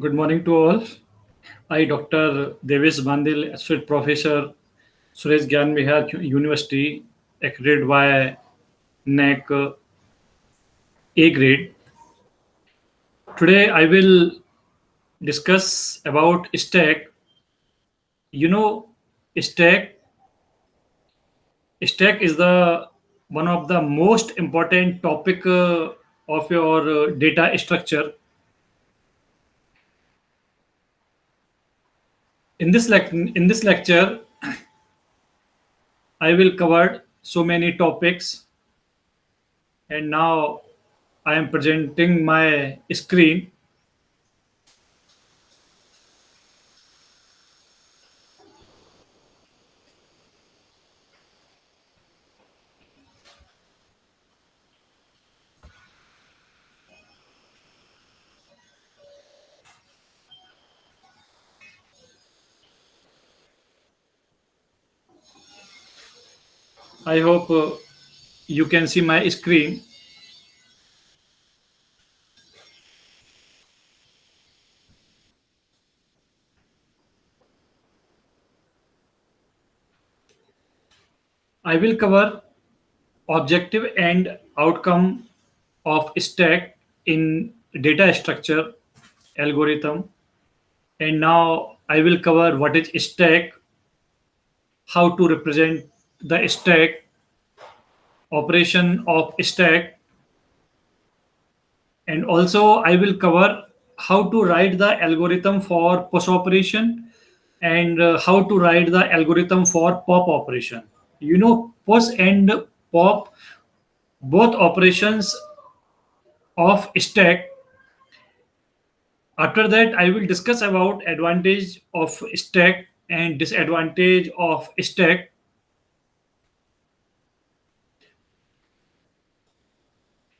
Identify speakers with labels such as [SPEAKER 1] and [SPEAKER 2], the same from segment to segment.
[SPEAKER 1] Good morning to all. I, Dr. Devis Bandil, Associate Professor, Suresh Gyan Vihar University, accredited by NAC A grade. Today I will discuss about stack. You know, stack stack is the one of the most important topic of your data structure. In this lecture, I will cover so many topics, and now I am presenting my screen. I hope you can see my screen. I will cover objective and outcome of stack in data structure algorithm. And now I will cover what is stack, how to represent the stack, operation of stack, and also I will cover how to write the algorithm for push operation and how to write the algorithm for pop operation. Push and pop, both operations of stack. After that, I will discuss about advantage of stack and disadvantage of stack.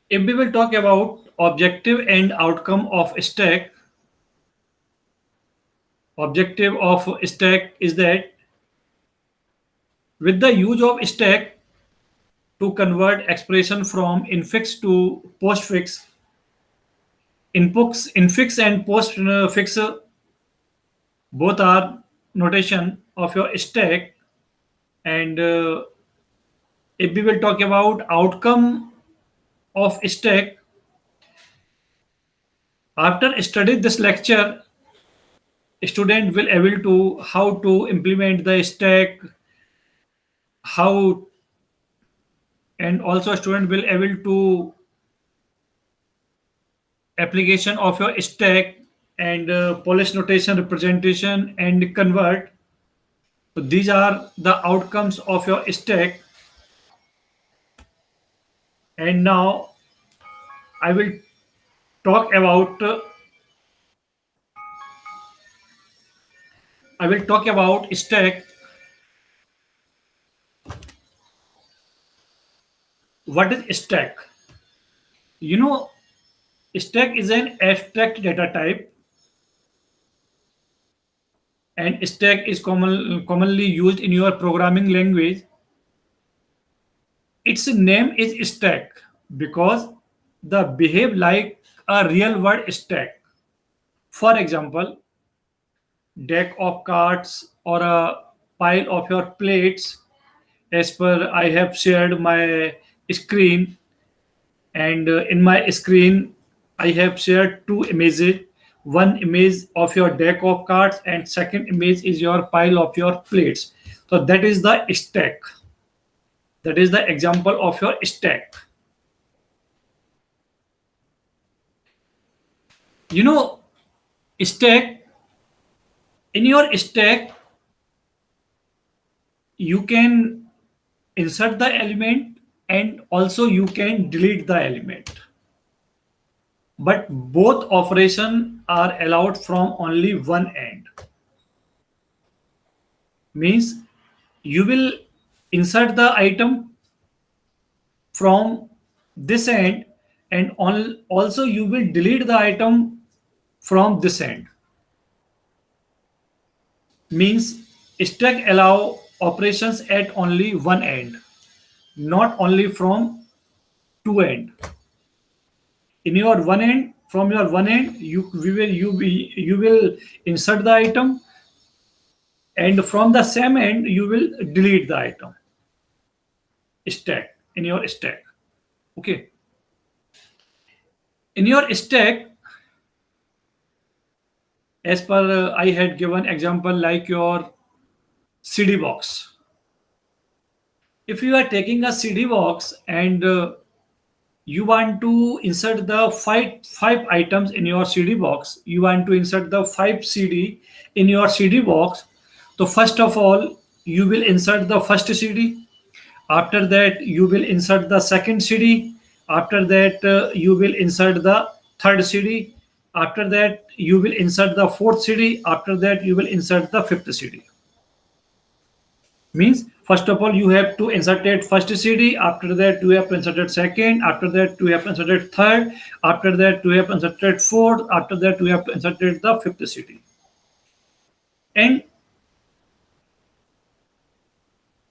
[SPEAKER 1] If we will talk about objective and outcome of stack, objective of stack is that with the use of stack to convert expression from infix to postfix, infix and postfix both are notation of your stack. And if we will talk about outcome of stack, after studying this lecture, student will able to how to implement the stack, how, and also student will able to application of your stack and polish notation representation and convert. So these are the outcomes of your stack. And now I will talk about stack. What is stack? You know, stack is an abstract data type, and stack is commonly used in your programming language. Its name is stack because the behave like a real world stack. For example, deck of cards or a pile of your plates. As per I have shared my screen, and in my screen I have shared two images. One image of your deck of cards and second image is your pile of your plates. So that is the stack. That is the example of your stack. You know, stack, in your stack you can insert the element and also you can delete the element, but both operation are allowed from only one end. Means you will insert the item from this end, and also you will delete the item from this end. Means stack allow operations at only one end, not only from two end. In your one end from your one end, you will insert the item, and from the same end you will delete the item stack in your stack. Okay, in your stack, as per I had given example like your CD box. If you are taking a CD box and you want to insert the five items in your CD box, you want to insert the five CD in your CD box. So first of all, you will insert the first CD. After that, you will insert the second CD. After that, you will insert the third CD. After that, you will insert the fourth CD. After that, you will insert the fifth CD. Means first of all you have to insert it first cd, after that you have to insert it second, after that you have to insert it third, after that you have to insert it fourth, after that you have to insert it the fifth cd. And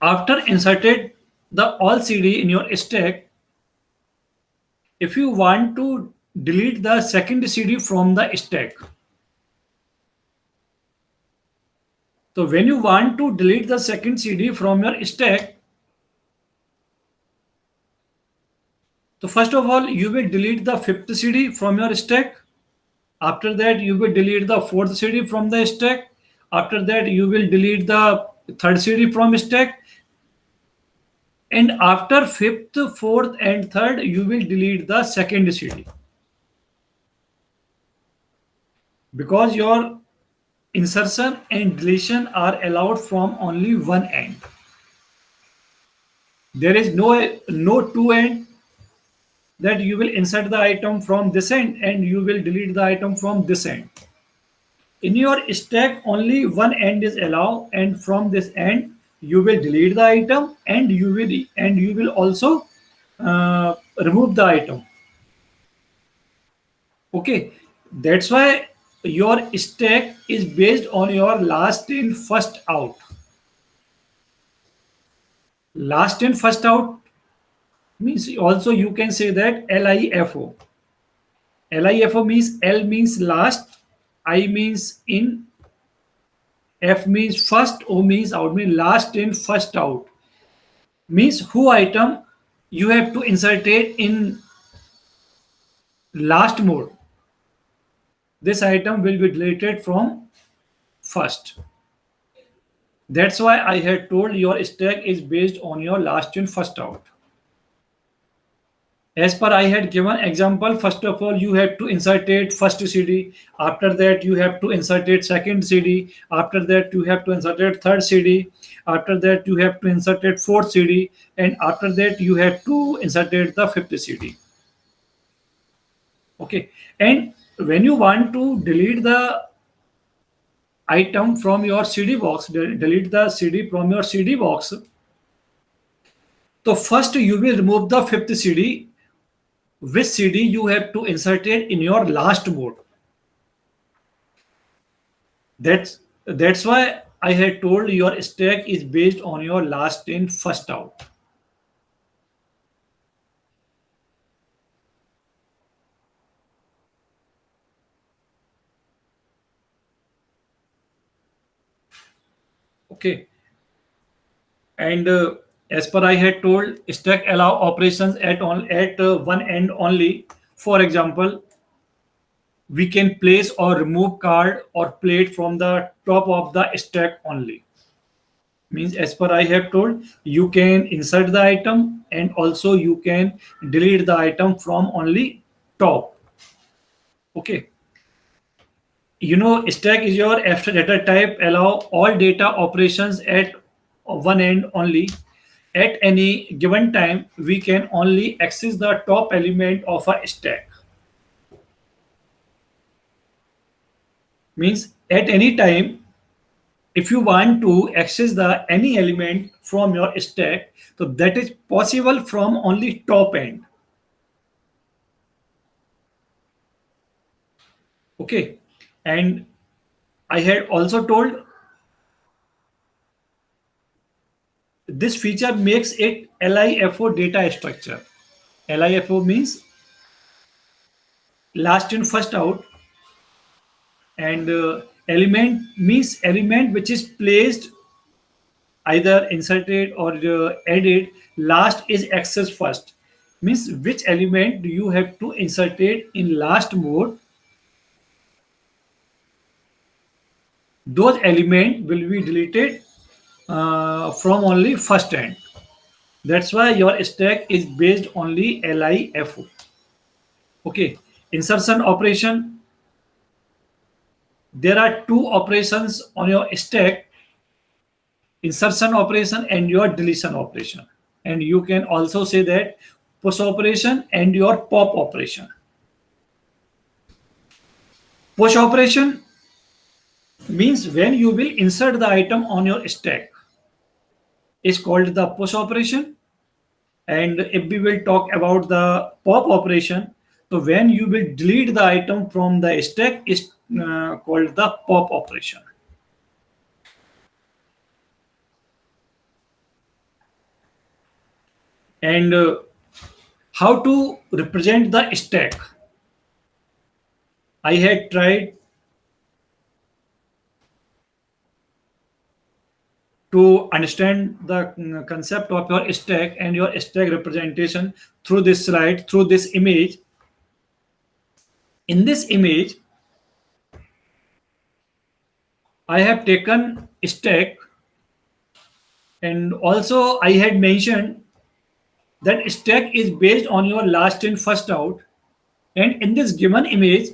[SPEAKER 1] after inserted the all cd in your stack, if you want to delete the second cd from the stack, so when you want to delete the second cd from your stack, so first of all you will delete the fifth cd from your stack. After that, you will delete the fourth CD from the stack. After that, you will delete the third CD from stack. And after fifth, fourth, and third, you will delete the second CD. Because your insertion and deletion are allowed from only one end. There is no two end that you will insert the item from this end and you will delete the item from this end. In your stack, only one end is allowed, and from this end, you will delete the item, and you will also remove the item. Okay, that's why your stack is based on your last in first out. Last in first out means also you can say that LIFO. LIFO means L means last, I means in, F means first, O means out, means last in, first out. Means who item you have to insert it in last mode. This item will be deleted from first. That's why I had told your stack is based on your last in, first out. As per I had given example, first of all, you have to insert it first CD. After that, you have to insert it second CD. After that, you have to insert it third CD. After that, you have to insert it fourth CD. And after that, you have to insert it the fifth CD. Okay. And when you want to delete the item from your CD box, delete the CD from your CD box. So first you will remove the fifth CD, which CD you have to insert it in your last mode. That's why I had told your stack is based on your last in, first out. Okay. And as per I had told, stack allow operations at one end only. For example, we can place or remove card or plate from the top of the stack only. Means as per I have told, you can insert the item and also you can delete the item from only top. Okay. You know, stack is your abstract data type, allow all data operations at one end only. At any given time, we can only access the top element of a stack. Means at any time, if you want to access the any element from your stack, so that is possible from only top end. Okay. And I had also told this feature makes it LIFO data structure. LIFO means last in first out, and element means element which is placed either inserted or added last is accessed first, means which element do you have to insert it in last mode, those element will be deleted from only first end. That's why your stack is based only LIFO. Okay, insertion operation. There are two operations on your stack: insertion operation and your deletion operation. And you can also say that push operation and your pop operation. Push operation means when you will insert the item on your stack is called the push operation. And if we will talk about the pop operation, so when you will delete the item from the stack is called the pop operation. And how to represent the stack? I had tried to understand the concept of your stack and your stack representation through this slide, through this image. In this image, I have taken stack, and also I had mentioned that stack is based on your last in first out. And in this given image,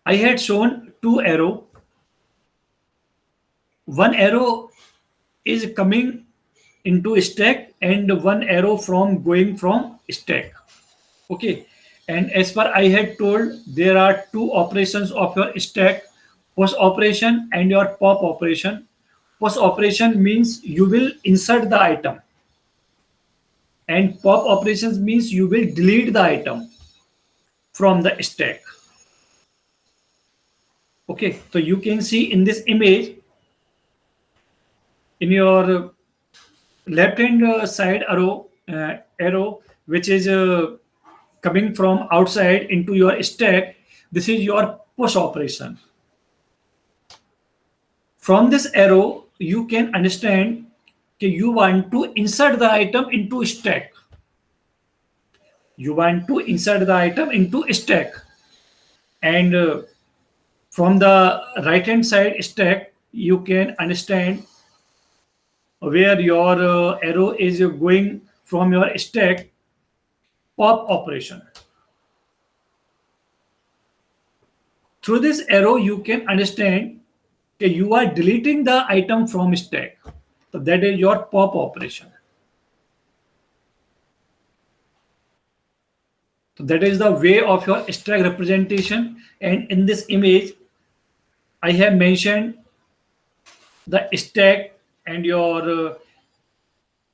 [SPEAKER 1] I had shown two arrow. One arrow is coming into stack and one arrow from going from stack. Okay, and as per I had told, there are two operations of your stack: push operation and your pop operation. Push operation means you will insert the item, and pop operations means you will delete the item from the stack. Okay, so you can see in this image, in your left hand side arrow which is coming from outside into your stack, this is your push operation. From this arrow you can understand that you want to insert the item into stack, you want to insert the item into stack. And from the right hand side stack you can understand where your arrow is going from your stack, pop operation. Through this arrow you can understand that you are deleting the item from stack, so that is your pop operation. So that is the way of your stack representation. And in this image I have mentioned the stack and your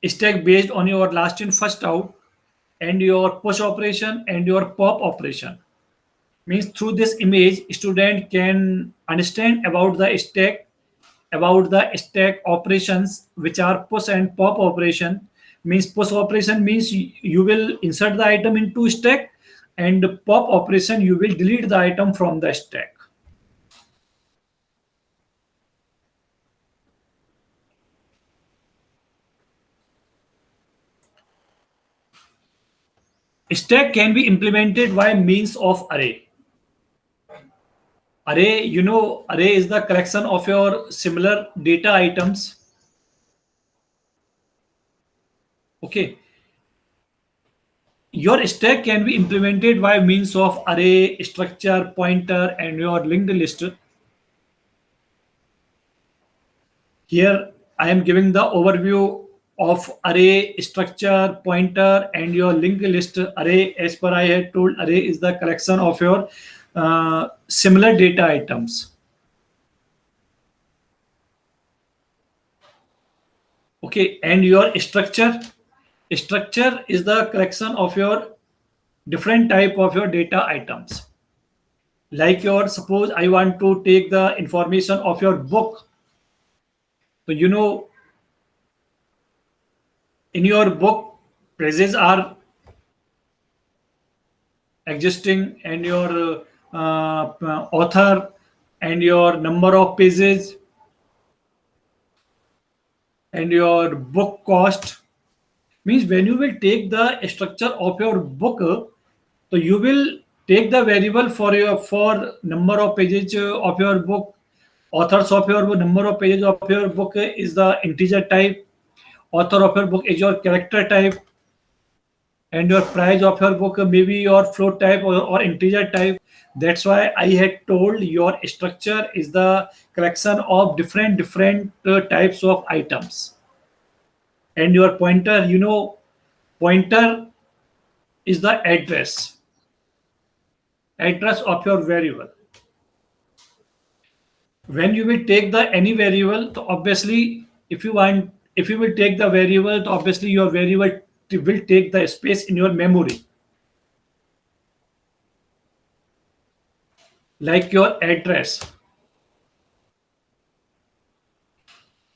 [SPEAKER 1] stack based on your last in first out, and your push operation and your pop operation. Means through this image student can understand about the stack operations which are push and pop operation. Means push operation means you will insert the item into stack, and pop operation you will delete the item from the stack. Stack can be implemented by means of array. Array, you know, array is the collection of your similar data items. Okay, your stack can be implemented by means of array, structure, pointer, and your linked list. Here I am giving the overview of array, structure, pointer, and your linked list. Array, as per I had told, array is the collection of your similar data items. Okay, and your structure is the collection of your different type of your data items. Like your, suppose I want to take the information of your book. So you know, in your book pages are existing, and your author, and your number of pages, and your book cost. Means when you will take the structure of your book, so you will take the variable for your for number of pages of your book. Authors of your number of pages of your book is the integer type. Author of your book is your character type, and your price of your book maybe your float type or integer type. That's why I had told your structure is the collection of different types of items. And your pointer, pointer is the address of your variable. When you will take the any variable, so obviously if you will take the variable, so obviously your variable will take the space in your memory, like your address.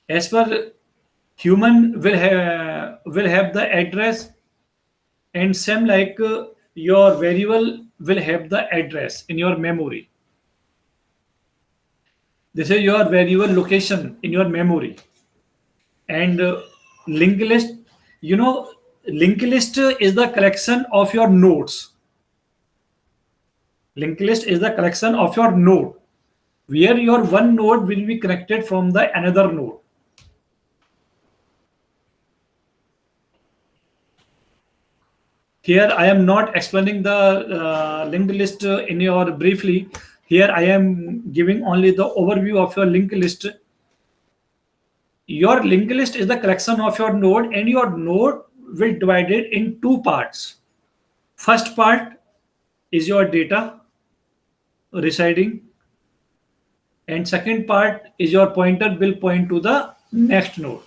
[SPEAKER 1] As per human will have the address, and same like your variable will have the address in your memory. This is your variable location in your memory. And linked list, you know linked list is the collection of your nodes. Linked list is the collection of your node, where your one node will be connected from the another node. Here I am not explaining the linked list in your briefly. Here I am giving only the overview of your linked list. Your linked list is the collection of your node, and your node will divide it in two parts. First part is your data residing, and second part is your pointer will point to the next node.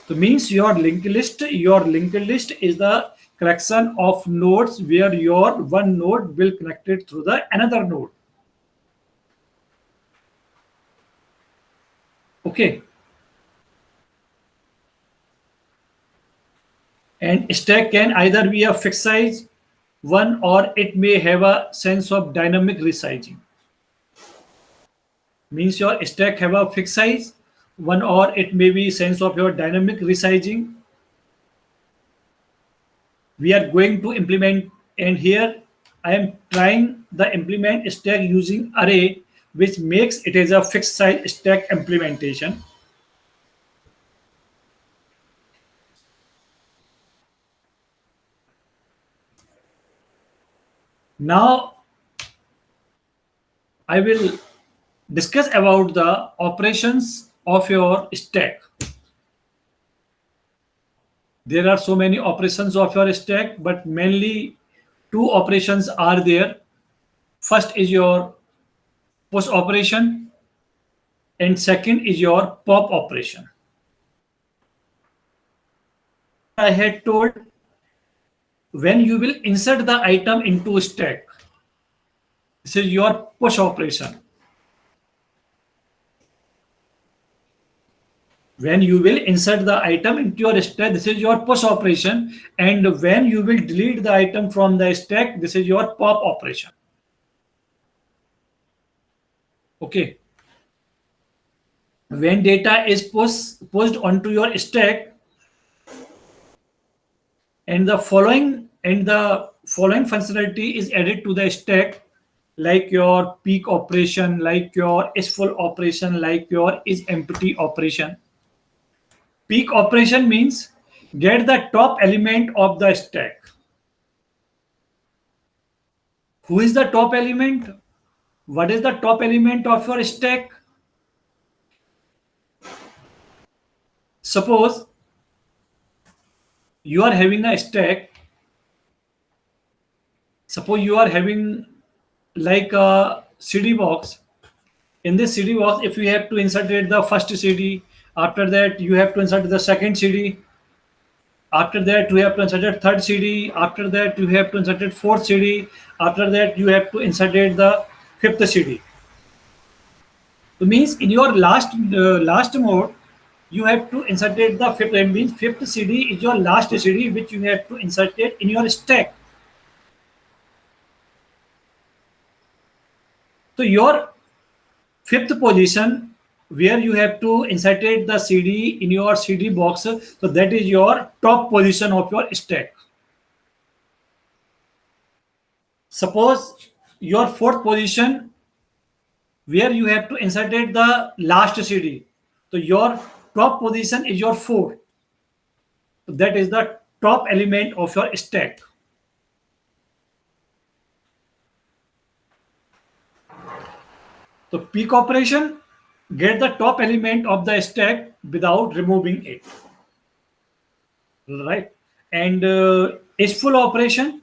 [SPEAKER 1] So means your linked list is the collection of nodes where your one node will connect it through the another node. Okay. And stack can either be a fixed size one, or it may have a sense of dynamic resizing. Means your stack have a fixed size one, or it may be sense of your dynamic resizing. We are going to implement, and here I am trying the implement stack using array, which makes it as a fixed size stack implementation. Now I will discuss about the operations of your stack. There are so many operations of your stack, but mainly two operations are there. First is your push operation, and second is your pop operation. I had told, when you will insert the item into stack, this is your push operation. When you will insert the item into your stack, this is your push operation, and when you will delete the item from the stack, this is your pop operation. Okay. When data is pushed onto your stack, and the following functionality is added to the stack, like your peak operation, like your is full operation, like your is empty operation. Peak operation means get the top element of the stack. Who is the top element? What is the top element of your stack? Suppose you are having a stack. Suppose you are having like a CD box. In this CD box, if you have to insert it the first CD, after that you have to insert the second CD, after that you have to insert the third CD, after that you have to insert the fourth CD, after that you have to insert the fifth CD. So means in your last mode, you have to insert the fifth. That means fifth CD is your last CD which you have to insert it in your stack. So your fifth position, where you have to insert the CD in your CD box, so that is your top position of your stack. Suppose your fourth position, where you have to insert the last CD. So your top position is your four. So that is the top element of your stack. So peak operation, get the top element of the stack without removing it, right? And is full operation,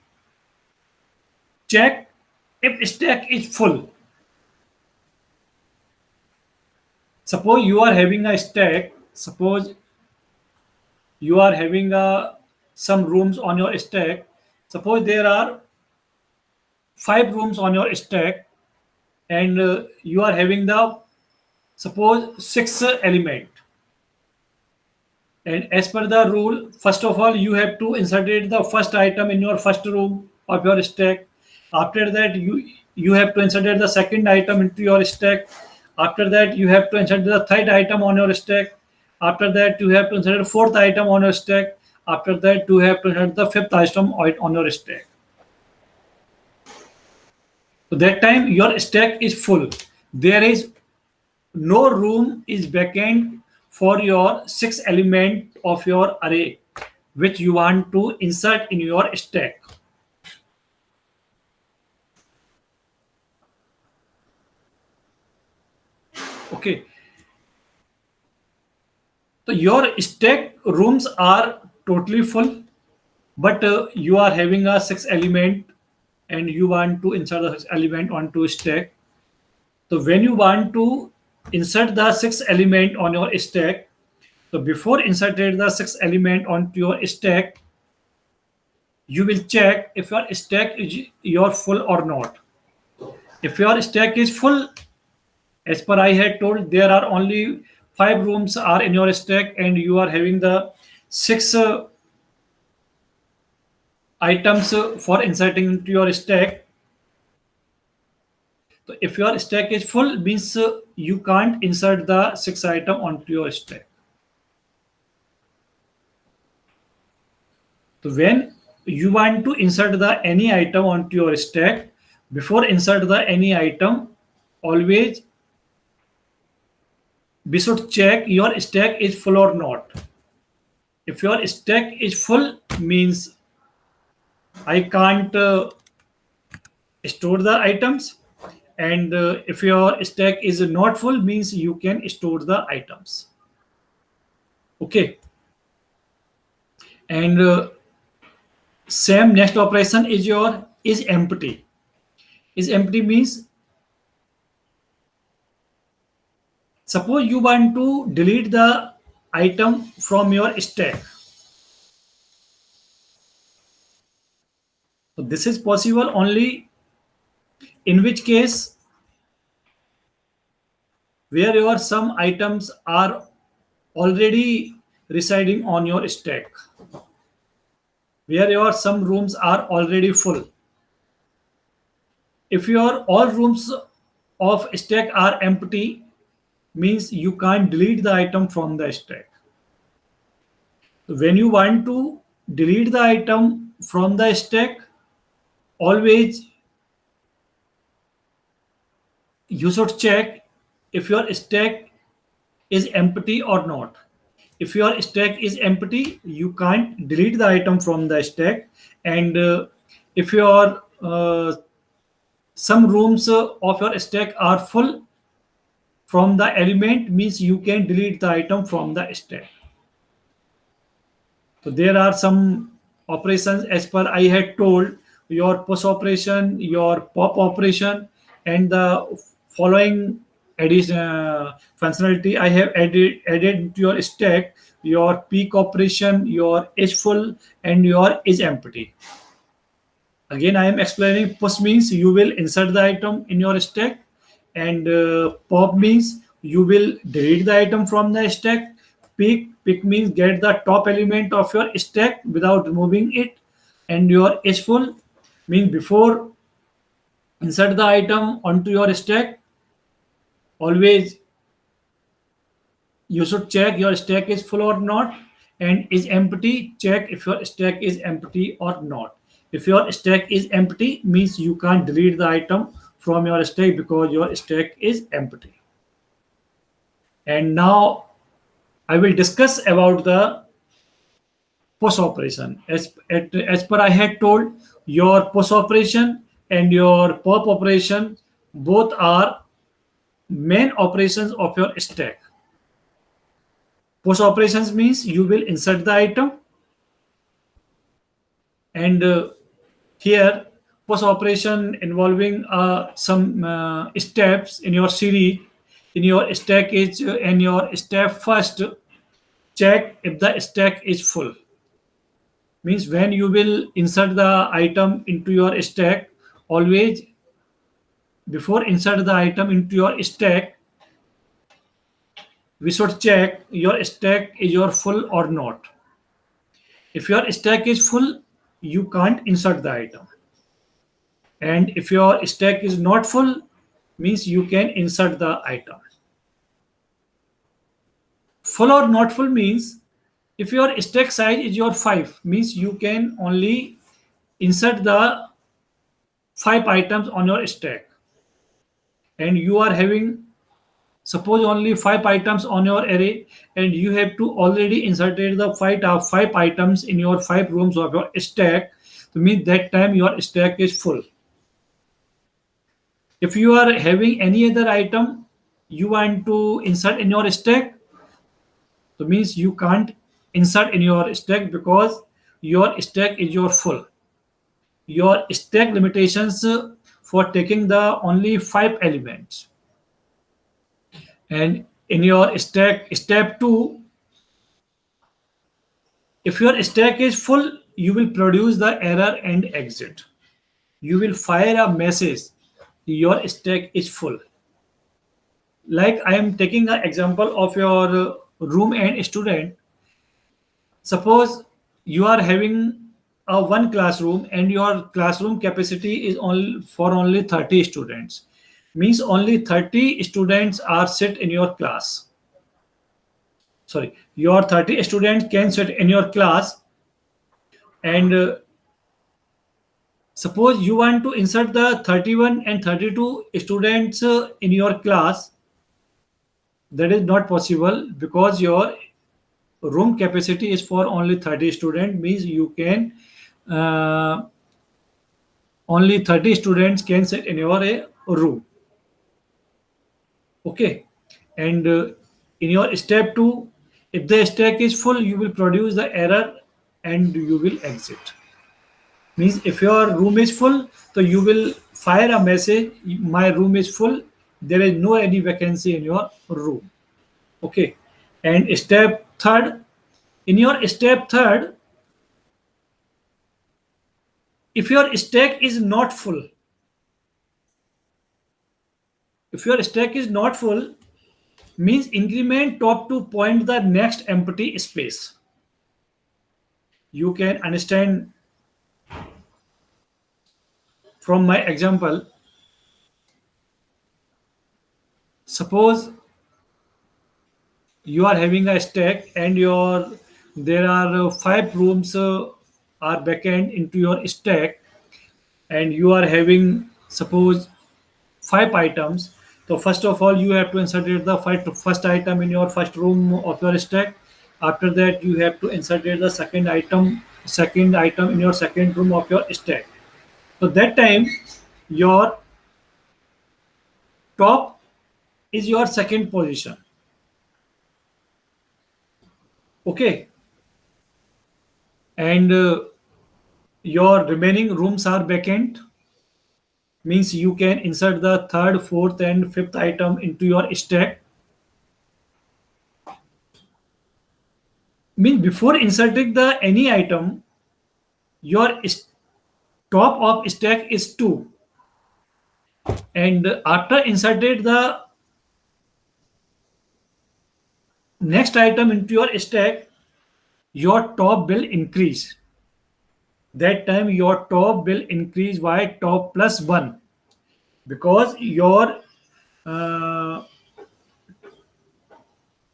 [SPEAKER 1] check if stack is full. Suppose you are having a stack. Suppose you are having some rooms on your stack. Suppose there are five rooms on your stack, and you are having the suppose six element. And as per the rule, first of all, you have to insert the first item in your first room of your stack. After that, you have to insert the second item into your stack. After that, you have to insert the third item on your stack. After that, you have to insert the fourth item on your stack. After that, you have to insert the fifth item on your stack. So that time your stack is full. There is no room is vacant for your six element of your array which you want to insert in your stack. Okay, so your stack rooms are totally full, but you are having a six element and you want to insert the six element onto stack. So when you want to insert the six element on your stack, so before inserted the six element onto your stack, you will check if your stack is your full or not. If your stack is full, as per I had told, there are only five rooms are in your stack, and you are having the six items for inserting into your stack. So if your stack is full, means you can't insert the six item onto your stack. So when you want to insert the any item onto your stack, before insert the any item, always we should check your stack is full or not. If your stack is full, means I can't store the items, and if your stack is not full, means you can store the items. Okay, and same next operation is your is empty. Is empty means suppose you want to delete the item from your stack. So this is possible only in which case where your some items are already residing on your stack, where your some rooms are already full. If your all rooms of stack are empty, means you can't delete the item from the stack. When you want to delete the item from the stack, always you should check if your stack is empty or not. If your stack is empty, you can't delete the item from the stack. And if your some rooms of your stack are full from the element, means you can delete the item from the stack. So there are some operations as per I had told, your push operation, your pop operation, and the following addition functionality I have added to your stack, your peak operation, your is full, and your is empty. Again, I am explaining push means you will insert the item in your stack, and pop means you will delete the item from the stack. Pick means get the top element of your stack without removing it, and your is full means before insert the item onto your stack. Always you should check your stack is full or not, and is empty, check if your stack is empty or not. If your stack is empty, means you can't delete the item from your stack because your stack is empty. And now I will discuss about the post operation. As per I had told, your post operation and your pop operation both are main operations of your stack. Post operations means you will insert the item, and here post operation involving some steps in your series. In your stack is in your step first, check if the stack is full. Means when you will insert the item into your stack, always before insert the item into your stack, we should check your stack is your full or not. If your stack is full, you can't insert the item. And if your stack is not full, means you can insert the item. Full or not full means if your stack size is your 5, means you can only insert the 5 items on your stack. And you are having suppose only 5 items on your array, and you have to already inserted the 5 items in your 5 rooms of your stack, to mean that time your stack is full. If you are having any other item you want to insert in your stack, so means you can't insert in your stack because your stack is your full. Your stack limitations for taking the only 5 elements. And in your stack step 2, if your stack is full, you will produce the error and exit. You will fire a message, your stack is full. Like I am taking an example of your room and student. Suppose you are having a one classroom and your classroom capacity is only 30 students. Means only 30 students are sit in your class. Sorry, your 30 students can sit in your class, and suppose you want to insert the 31 and 32 students in your class. That is not possible because your room capacity is for only 30 students, means you can uh, only 30 students can sit in your room. Okay. And in your step 2, if the stack is full, you will produce the error and you will exit. Means if your room is full, so you will fire a message, my room is full, there is no any vacancy in your room. Okay. And step 3rd, in your step 3rd, if your stack is not full, if your stack is not full, means increment top to point the next empty space. You can understand from my example. Suppose you are having a stack and your there are 5 rooms are backend into your stack, and you are having suppose 5 items. So first of all, you have to insert the first item in your first room of your stack. After that, you have to insert the second item in your second room of your stack. So that time, your top is your second position. Okay, and your remaining rooms are vacant. Means you can insert the third, fourth, and fifth item into your stack. Means before inserting the any item, your top of stack is 2, and after inserted the next item into your stack, your top will increase. That time your top will increase by top plus 1. because your uh,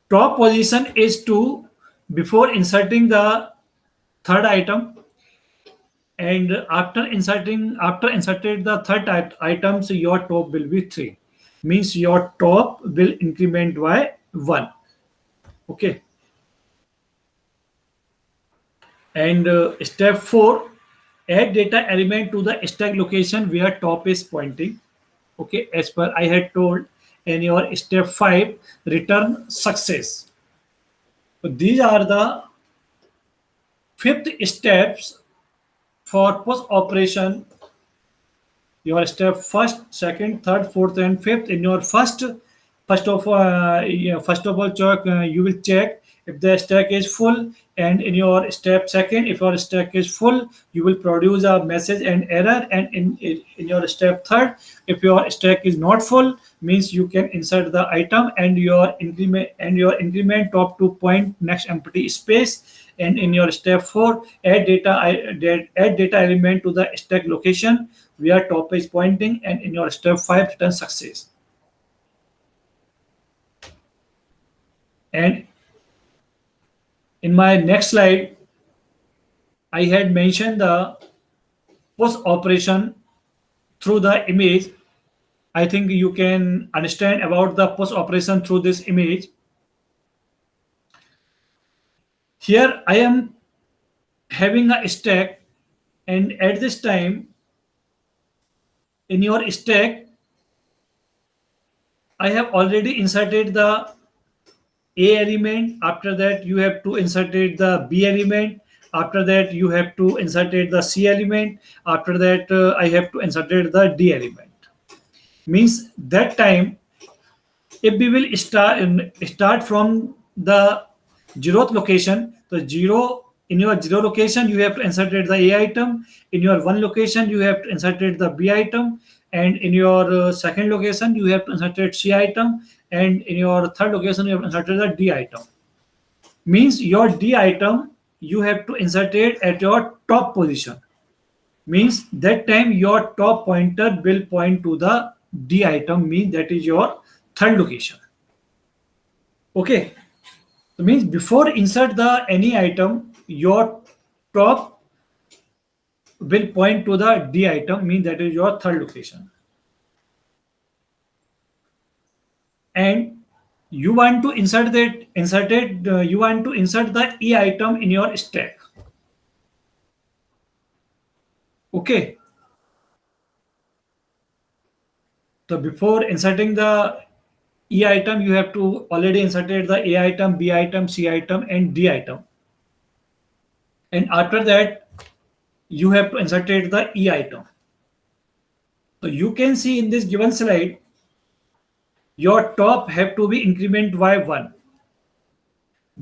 [SPEAKER 1] top position is 2 before inserting the third item, and after inserted the third items, your top will be 3, means your top will increment by 1. Okay. And step 4, add data element to the stack location where top is pointing. Okay, as per I had told. In your step 5, return success. So these are the fifth steps for post operation. Your step first, second, third, fourth, and fifth. In your first of all, check, you will check if the stack is full, and in your step second, if your stack is full, you will produce a message and error. And in your step third, if your stack is not full, means you can insert the item and your increment top to point next empty space. And in your step 4, add data element to the stack location where top is pointing, and in your step 5, return success. And in my next slide, I had mentioned the post operation through the image. I think you can understand about the post operation through this image. Here I am having a stack, and at this time, in your stack, I have already inserted the A element. After that, you have to inserted the B element. After that, you have to inserted the C element. After that, I have to inserted the D element. Means that time, if we will start from the zeroth location, the zero, in your zero location you have to inserted the A item. In your one location you have to inserted the B item, and in your second location you have to inserted C item, and in your third location you have inserted the D item. Means your D item you have to insert it at your top position. Means that time your top pointer will point to the D item, means that is your third location. Okay. So means before insert the any item, your top will point to the D item, means that is your third location. And you want to you want to insert the E item in your stack. Okay. So before inserting the E item, you have to already inserted the A item, B item, C item, and D item. And after that, you have to inserted the E item. So you can see in this given slide, your top have to be increment by 1,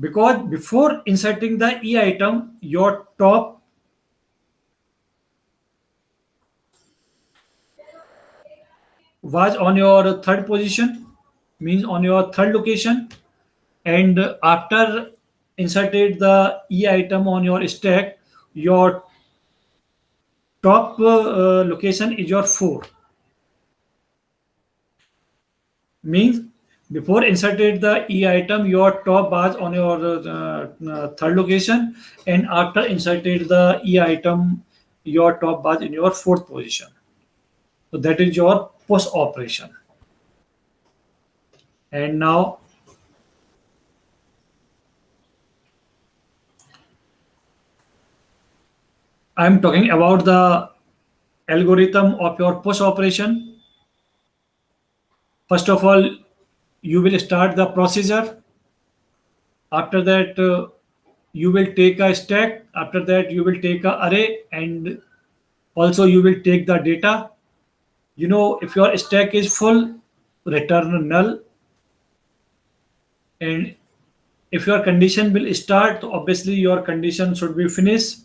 [SPEAKER 1] because before inserting the E item, your top was on your third position, means on your third location. And after inserted the E item on your stack, your top location is your 4. Means before inserted the E item, your top was on your third location, and after inserted the E item, your top was in your fourth position. So that is your post operation. And now I'm talking about the algorithm of your post operation. First of all, you will start the procedure. After that, you will take a stack. After that, you will take a array, and also you will take the data. If your stack is full, return null. And if your condition will start, obviously your condition should be finished.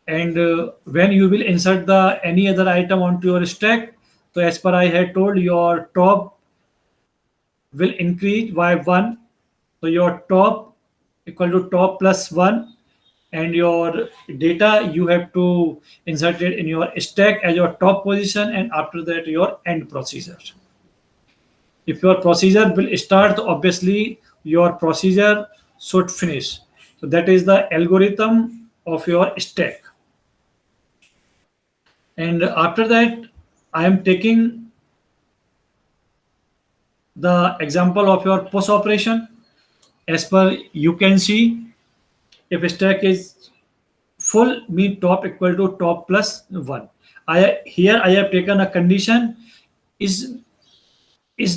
[SPEAKER 1] And when you will insert the any other item onto your stack, so as per I had told, your top will increase by 1. So your top equal to top plus 1, and your data you have to insert it in your stack as your top position, and after that your end procedure. If your procedure will start, obviously your procedure should finish. So that is the algorithm of your stack. And after that, I am taking the example of your post operation. As per you can see, if stack is full, mean top equal to top plus 1. I have taken a condition is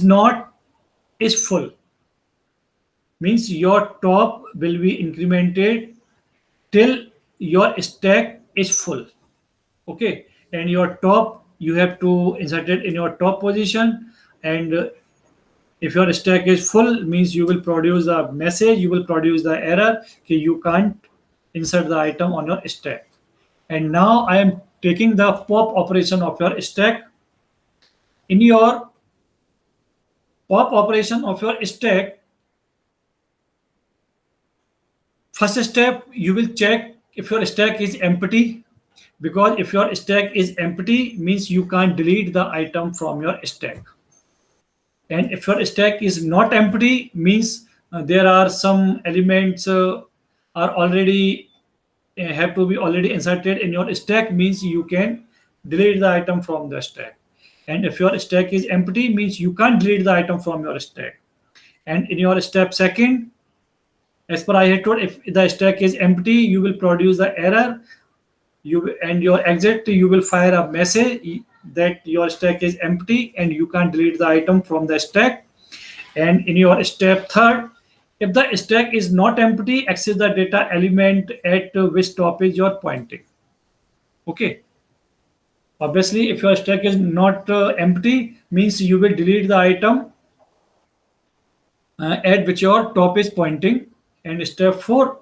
[SPEAKER 1] not is full, means your top will be incremented till your stack is full. Okay, and your top you have to insert it in your top position, and if your stack is full, means you will produce a message, you will produce the error कि you can't insert the item on your stack. And now I am taking the pop operation of your stack. In your pop operation of your stack, first step you will check if your stack is empty, because if your stack is empty means you can't delete the item from your stack. And if your stack is not empty means there are some elements are already have to be already inserted in your stack, means you can delete the item from the stack. And if your stack is empty means you can't delete the item from your stack. And in your step second, as per I had told, if the stack is empty you will produce the error, and your exit you will fire a message that your stack is empty and you can't delete the item from the stack. And in your step third, if the stack is not empty, access the data element at which top is your pointing. Okay, obviously if your stack is not empty means you will delete the item at which your top is pointing. And step 4,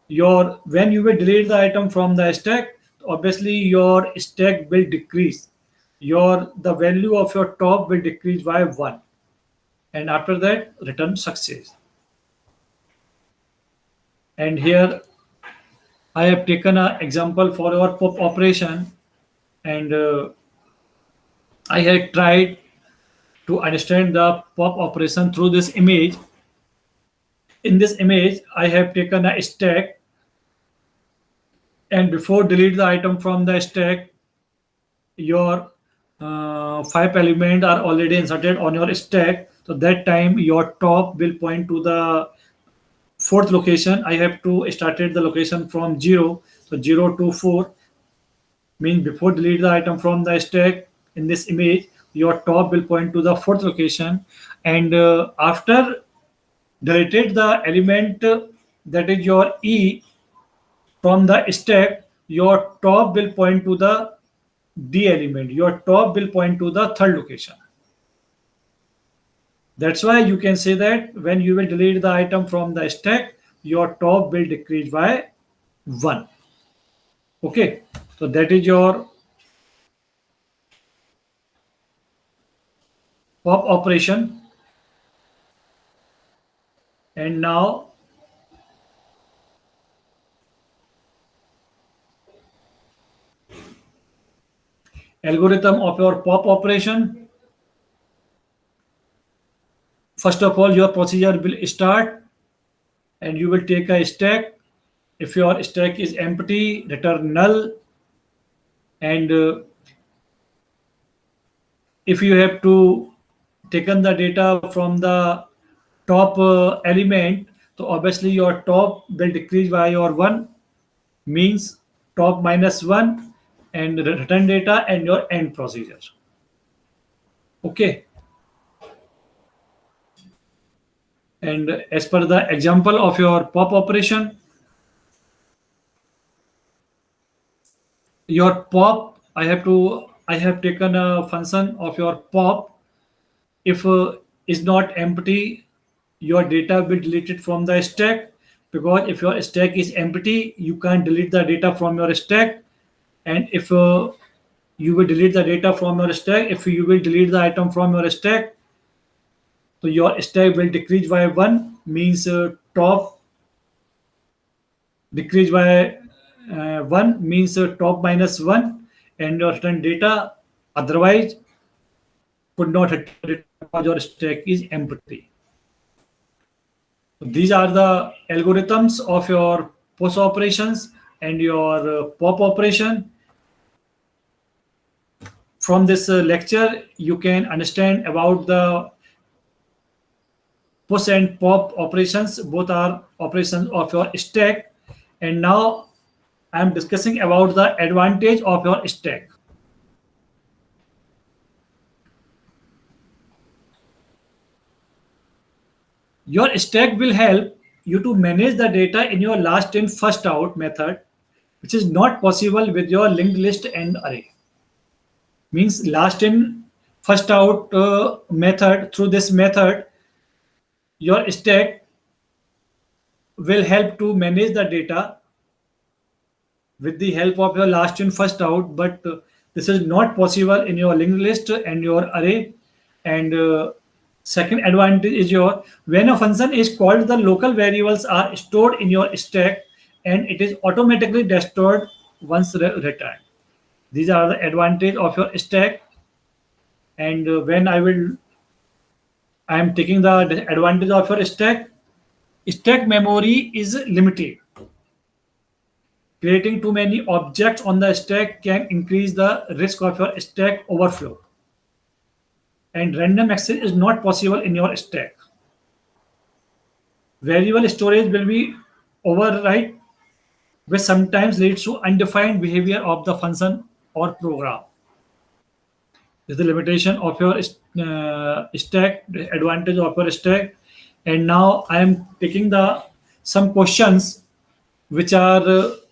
[SPEAKER 1] your when you will delete the item from the stack, obviously your stack will decrease, the value of your top will decrease by 1, and after that return success. And here I have taken an example for our pop operation, and I had tried to understand the pop operation through this image. In this image I have taken a stack, and before delete the item from the stack, your 5 element are already inserted on your stack. So that time your top will point to the fourth location. I have to started the location from 0, so 0 to 4 means before delete the item from the stack. In this image your top will point to the fourth location, and after deleted the element that is your E from the stack, your top will point to the D element, your top will point to the third location. That's why you can say that when you will delete the item from the stack, your top will decrease by 1. Okay, so that is your pop operation. And now algorithm of your pop operation. First of all, your procedure will start and you will take a stack. If your stack is empty, return null. And if you have to taken the data from the top element, so obviously your top will decrease by your 1, means top minus 1, and return data and your end procedure. Okay, and as per the example of your pop operation, your pop, I have taken a function of your pop. If is not empty, your data will delete it from the stack, because if your stack is empty you can't delete the data from your stack. And if you will delete the data from your stack, if you will delete the item from your stack, so your stack will decrease by 1, means top decrease by 1 means top minus 1 and your return data. Otherwise, could not return data because your stack is empty. These are the algorithms of your post operations and your pop operation. From this lecture, you can understand about the push and pop operations. Both are operations of your stack. And now I am discussing about the advantage of your stack. Your stack will help you to manage the data in your last in first out method, which is not possible with your linked list and array. Means last in first out method. Through this method, your stack will help to manage the data with the help of your last in first out, but this is not possible in your linked list and your array. And second advantage is your when a function is called, the local variables are stored in your stack and it is automatically destroyed once returned. These are the advantage of your stack. And when I am taking the advantage of your stack. Stack memory is limited. Creating too many objects on the stack can increase the risk of your stack overflow. And random access is not possible in your stack. Variable storage will be override, which sometimes leads to undefined behavior of the function or program. This is the limitation of your stack, the advantage of your stack. And now I am taking the some questions which are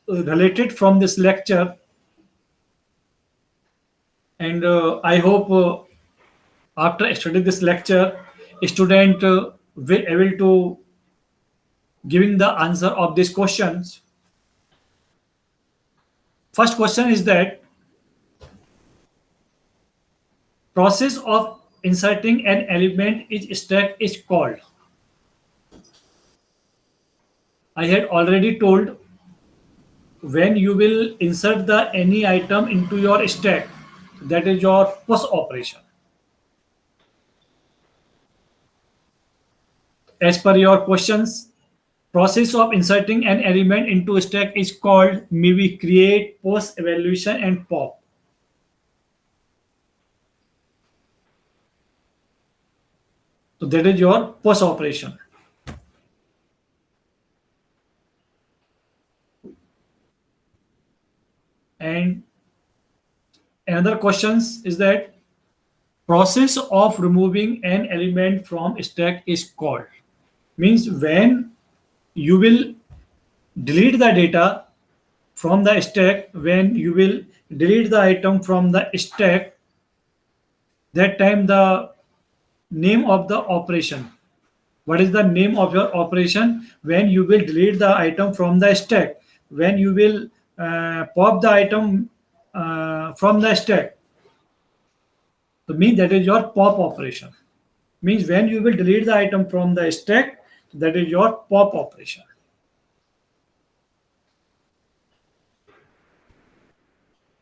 [SPEAKER 1] related from this lecture. And I hope after studying this lecture, a student will able to giving the answer of these questions. First question is that process of inserting an element in stack is called. I had already told when you will insert the any item into your stack, that is your push operation. As per your questions, process of inserting an element into a stack is called maybe create, post, evaluation, and pop. So that is your post operation. And another questions is that process of removing an element from stack is called. Means when you will delete the data from the stack, when you will delete the item from the stack, that time the name of the operation. What is the name of your operation when you will delete the item from the stack? When you will pop the item from the stack, so means that is your pop operation. Means when you will delete the item from the stack, that is your pop operation.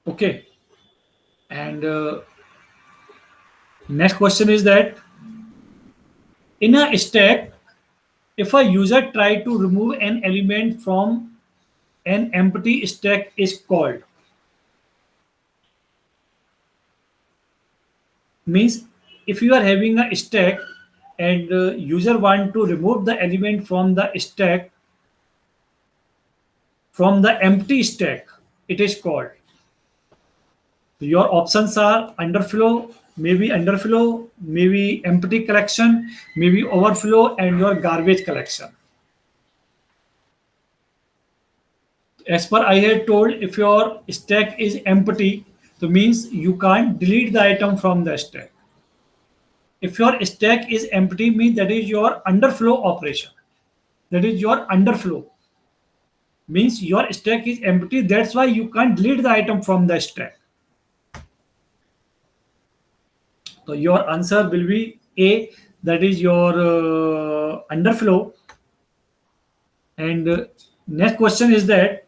[SPEAKER 1] Okay. And next question is that in a stack, if a user try to remove an element from an empty stack is called. Means if you are having a stack and user want to remove the element from the stack, from the empty stack, it is called. Your options are underflow, maybe empty collection, maybe overflow, and your garbage collection. As per I had told, if your stack is empty, so means you can't delete the item from the stack. If your stack is empty, means that is your underflow operation. That is your underflow. Means your stack is empty. That's why you can't delete the item from the stack. So your answer will be A. That is your underflow. And next question is that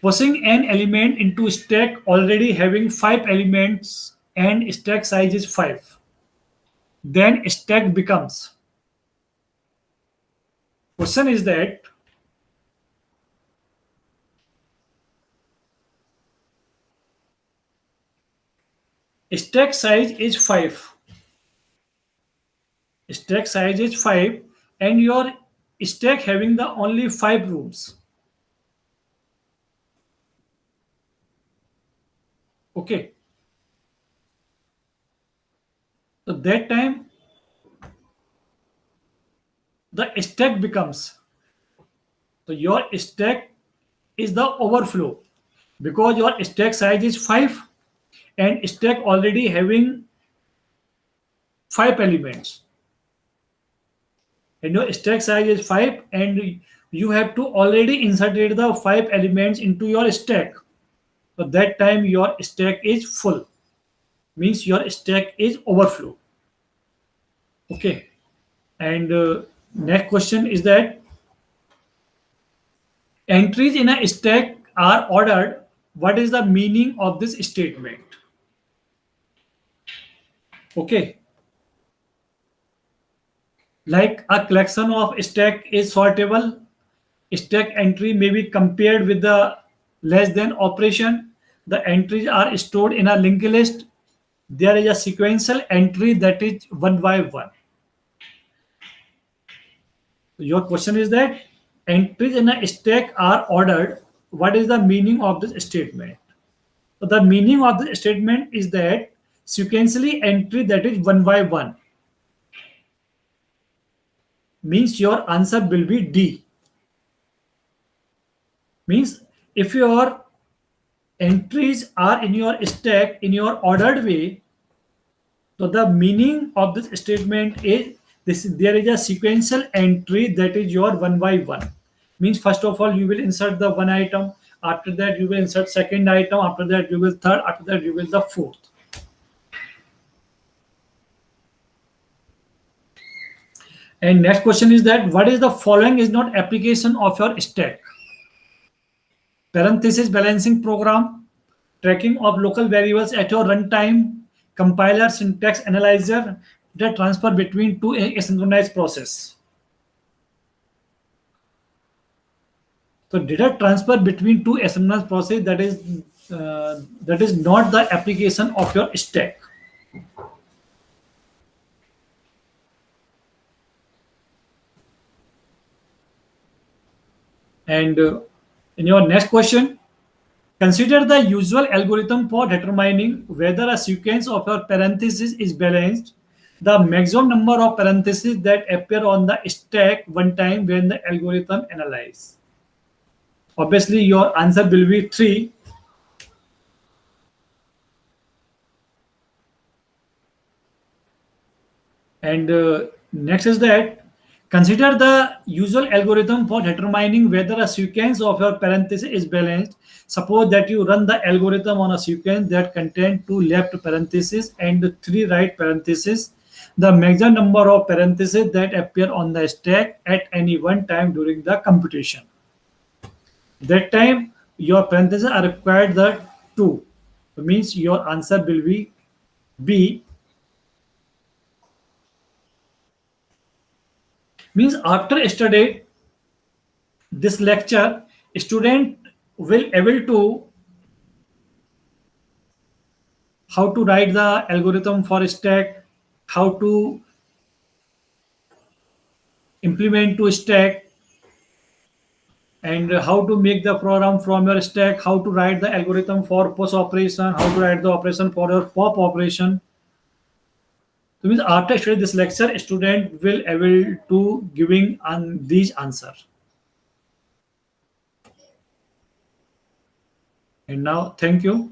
[SPEAKER 1] Pushing an element into stack already having 5 elements and stack size is 5. Then stack becomes. Question is that stack size is 5. Stack size is 5 and your stack having the only 5 rooms. Okay. So that time the stack becomes. So your stack is the overflow because your stack size is 5 and stack already having 5 elements. And your stack size is 5 and you have to already inserted the 5 elements into your stack. So that time your stack is full. Means your stack is overflow. Okay. And next question is that entries in a stack are ordered. What is the meaning of this statement? Okay. Like a collection of stack is sortable. Stack entry may be compared with the less than operation. The entries are stored in a linked list. There is a sequential entry that is one by one. Your question is that entries in a stack are ordered. What is the meaning of this statement? So the meaning of the statement is that sequentially entry that is one by one means your answer will be D. Means if your entries are in your stack in your ordered way, so the meaning of this statement is this: there is a sequential entry that is your one by one. Means first of all you will insert the one item. After that you will insert second item. After that you will third. After that you will the fourth. And next question is that what is the following is not application of your stack? Parenthesis balancing program, tracking of local variables at your runtime, compiler syntax analyzer, data transfer between two asynchronous process. So data transfer between two asynchronous process that is not the application of your stack. And in your next question, consider the usual algorithm for determining whether a sequence of your parentheses is balanced. The maximum number of parentheses that appear on the stack one time when the algorithm analyzes. Obviously, your answer will be 3. And next is that consider the usual algorithm for determining whether a sequence of your parentheses is balanced. Suppose that you run the algorithm on a sequence that contains 2 left parentheses and 3 right parentheses. The maximum number of parentheses that appear on the stack at any one time during the computation. That time your parentheses are required the 2. It means your answer will be B. Means after yesterday this lecture, student will able to how to write the algorithm for stack, how to implement to stack, and how to make the program from your stack, how to write the algorithm for push operation, how to write the operation for your pop operation. So means after studying this lecture, student will able to giving on these answer. And now, thank you.